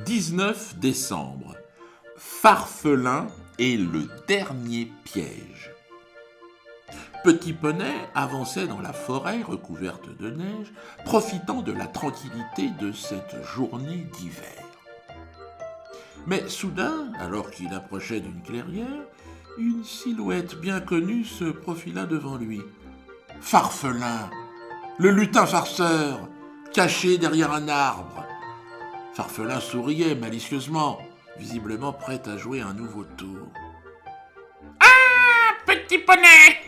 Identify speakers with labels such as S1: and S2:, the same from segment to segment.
S1: 19 décembre. Farfelin et le dernier piège. Petit Poney avançait dans la forêt recouverte de neige, profitant de la tranquillité de cette journée d'hiver. Mais soudain, alors qu'il approchait d'une clairière, une silhouette bien connue se profila devant lui. Farfelin, le lutin farceur, caché derrière un arbre. Farfelin souriait malicieusement, visiblement prêt à jouer un nouveau tour.
S2: « Ah, Petit Poney,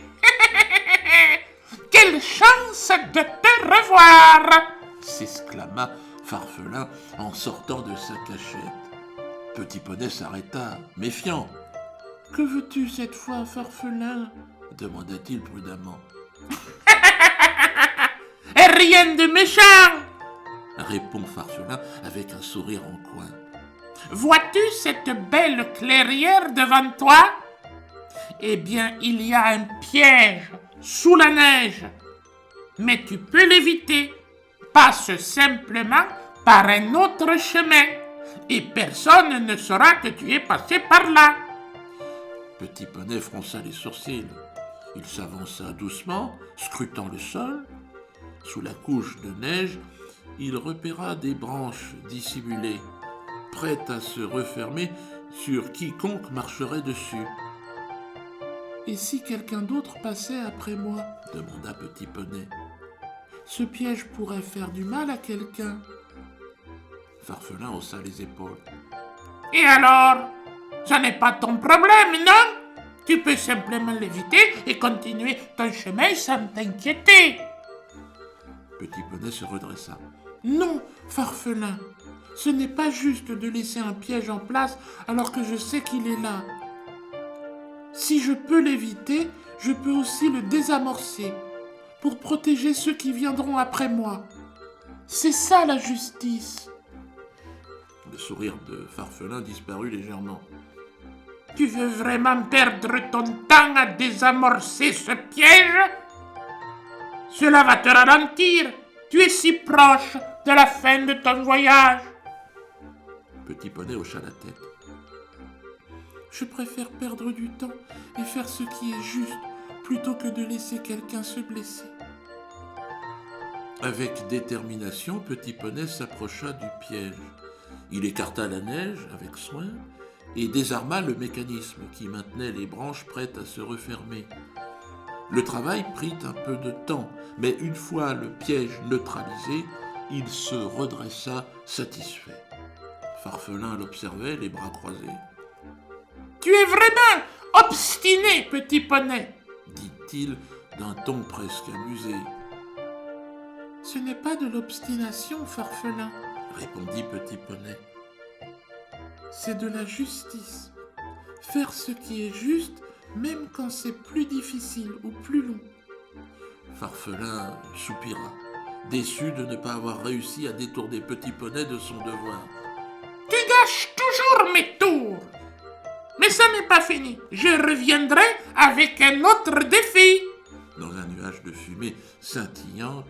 S2: quelle chance de te revoir !»
S1: s'exclama Farfelin en sortant de sa cachette. Petit Poney s'arrêta, méfiant. « Que veux-tu cette fois, Farfelin ?» demanda-t-il prudemment.
S2: « Rien de méchant !»
S1: répond Farfelin avec un sourire en coin.
S2: « Vois-tu cette belle clairière devant toi ? Eh bien, il y a un piège sous la neige. Mais tu peux l'éviter. Passe simplement par un autre chemin. Et personne ne saura que tu es passé par là. »
S1: Petit Poney fronça les sourcils. Il s'avança doucement, scrutant le sol. Sous la couche de neige, il repéra des branches dissimulées, prêtes à se refermer sur quiconque marcherait dessus. « Et si quelqu'un d'autre passait après moi ?» demanda Petit Poney. « Ce piège pourrait faire du mal à quelqu'un. » Farfelin haussa les épaules.
S2: « Et alors ? Ça n'est pas ton problème, non ? Tu peux simplement l'éviter et continuer ton chemin sans t'inquiéter. »
S1: Petit Poney se redressa. « Non, Farfelin, ce n'est pas juste de laisser un piège en place alors que je sais qu'il est là. Si je peux l'éviter, je peux aussi le désamorcer pour protéger ceux qui viendront après moi. C'est ça la justice. » Le sourire de Farfelin disparut légèrement.
S2: « Tu veux vraiment perdre ton temps à désamorcer ce piège ? Cela va te ralentir. Tu es si proche de la fin de ton voyage. »
S1: Petit Poney hocha la tête. « Je préfère perdre du temps et faire ce qui est juste plutôt que de laisser quelqu'un se blesser. » Avec détermination, Petit Poney s'approcha du piège. Il écarta la neige avec soin et désarma le mécanisme qui maintenait les branches prêtes à se refermer. Le travail prit un peu de temps, mais une fois le piège neutralisé, il se redressa satisfait. Farfelin l'observait, les bras croisés.
S2: « Tu es vraiment obstiné, Petit Poney !»
S1: dit-il d'un ton presque amusé. « Ce n'est pas de l'obstination, Farfelin, » répondit Petit Poney. « C'est de la justice. Faire ce qui est juste, même quand c'est plus difficile ou plus long. » Farfelin soupira, déçu de ne pas avoir réussi à détourner Petit Poney de son devoir.
S2: « Tu gâches toujours mes tours. Mais ça n'est pas fini. Je reviendrai avec un autre défi. »
S1: Dans un nuage de fumée scintillante,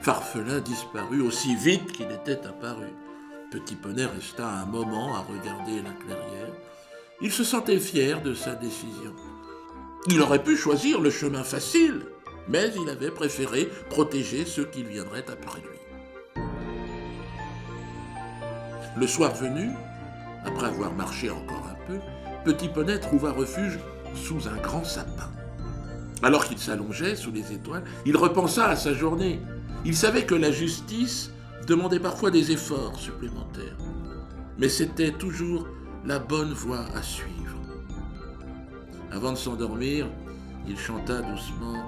S1: Farfelin disparut aussi vite qu'il était apparu. Petit Poney resta un moment à regarder la clairière. Il se sentait fier de sa décision. Il aurait pu choisir le chemin facile, mais il avait préféré protéger ceux qui viendraient après lui. Le soir venu, après avoir marché encore un peu, Petit Poney trouva refuge sous un grand sapin. Alors qu'il s'allongeait sous les étoiles, il repensa à sa journée. Il savait que la justice demandait parfois des efforts supplémentaires, mais c'était toujours la bonne voie à suivre. Avant de s'endormir, il chanta doucement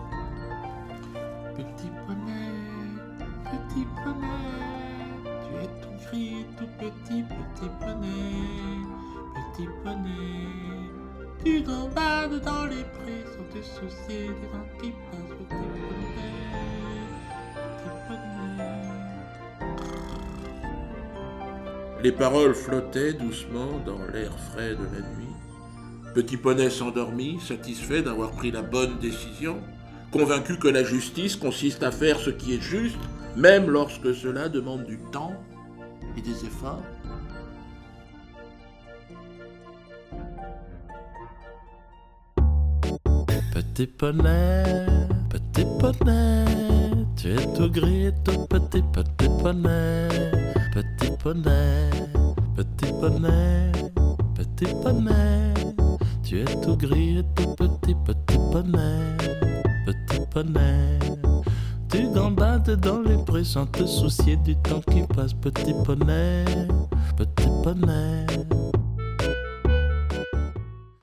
S1: « Petit Poney, tu es tout gris et tout petit, Petit Poney, tu gambades dans les prés sans te soucier des vents qui passent, Petit Poney. » Les paroles flottaient doucement dans l'air frais de la nuit. Petit Poney s'endormit, satisfait d'avoir pris la bonne décision, convaincu que la justice consiste à faire ce qui est juste, même lorsque cela demande du temps et des efforts.
S3: Petit poney, tu es tout gris et tout petit poney. Petit poney, petit poney, petit poney, tu es tout gris et tout petit poney. Petit poney, tu gambades dans les prés sans te soucier du temps qui passe. Petit poney, petit poney.